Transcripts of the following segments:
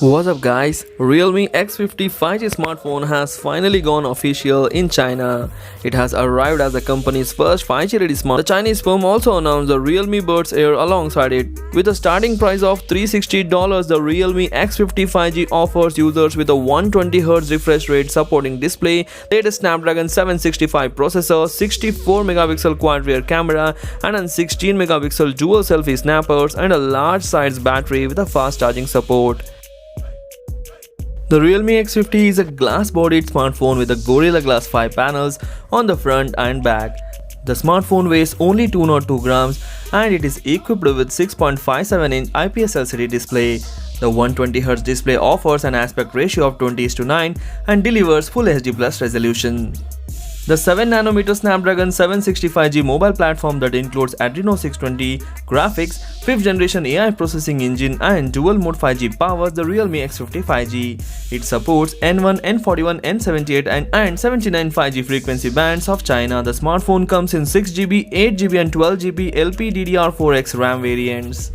What's up guys, Realme X50 5G smartphone has finally gone official in China. It has arrived as the company's first 5G ready smartphone. The Chinese firm also announced the Realme Buds Air alongside it. With a starting price of $360, the Realme X50 5G offers users with a 120Hz refresh rate supporting display, latest Snapdragon 765 processor, 64MP quad rear camera and a 16MP dual selfie snappers and a large size battery with a fast charging support. The Realme X50 is a glass-bodied smartphone with a Gorilla Glass 5 panels on the front and back. The smartphone weighs only 202 grams and it is equipped with 6.57-inch IPS LCD display. The 120Hz display offers an aspect ratio of 20:9 and delivers Full HD Plus resolution. The 7nm Snapdragon 765G mobile platform that includes Adreno 620 graphics, 5th generation AI processing engine and dual mode 5G powers the Realme X50 5G. It supports N1, N41, N78 and 79 5G frequency bands of China. The smartphone comes in 6GB, 8GB and 12GB LPDDR4X RAM variants.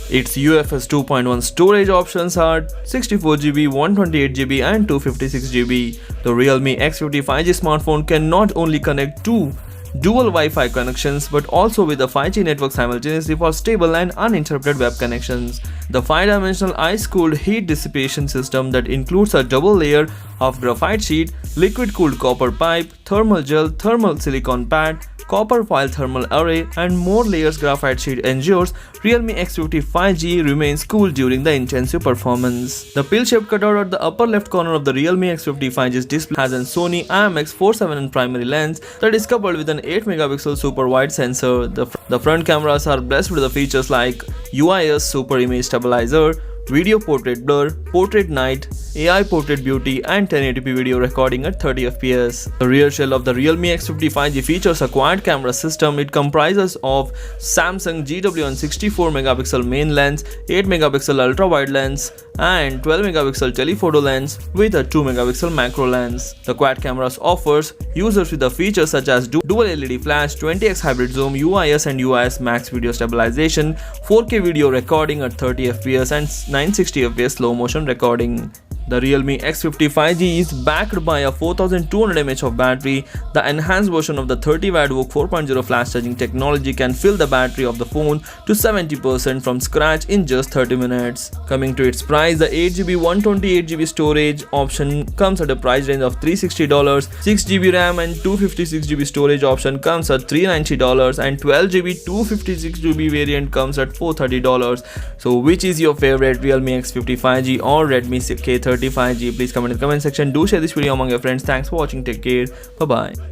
Its UFS 2.1 storage options are 64GB, 128GB and 256GB. The Realme X50 5G smartphone can not only connect to dual Wi-Fi connections but also with a 5G network simultaneously for stable and uninterrupted web connections. The 5-dimensional ice-cooled heat dissipation system that includes a double layer of graphite sheet, liquid-cooled copper pipe, thermal gel, thermal silicon pad, copper foil thermal array and more layers graphite sheet ensures Realme X50 5G remains cool during the intensive performance. The pill-shaped cutout at the upper left corner of the Realme X50 5G's display has a Sony IMX47 primary lens that is coupled with an 8MP super wide sensor. The front cameras are blessed with the features like UIS Super Image Stabilizer, Video Portrait Blur, Portrait Night, AI Portrait Beauty and 1080p video recording at 30fps. The rear shell of the Realme X50 5G features a quad camera system. It comprises of Samsung GW1 64MP main lens, 8MP ultra wide lens and 12MP telephoto lens with a 2MP macro lens. The quad cameras offers users with the features such as dual LED flash, 20x hybrid zoom, UIS and UIS max video stabilization, 4K video recording at 30fps and 960fps slow motion recording. The Realme X50 5G is backed by a 4200 mAh of battery. The enhanced version of the 30W VOOC 4.0 flash charging technology can fill the battery of the phone to 70% from scratch in just 30 minutes. Coming to its price, the 8GB 128GB storage option comes at a price range of $360, 6GB RAM and 256GB storage option comes at $390 and 12GB 256GB variant comes at $430. So which is your favorite, Realme X50 5G or Redmi K30 5G? Please comment in the comment section. Do share this video among your friends. Thanks for watching. Take care. Bye bye.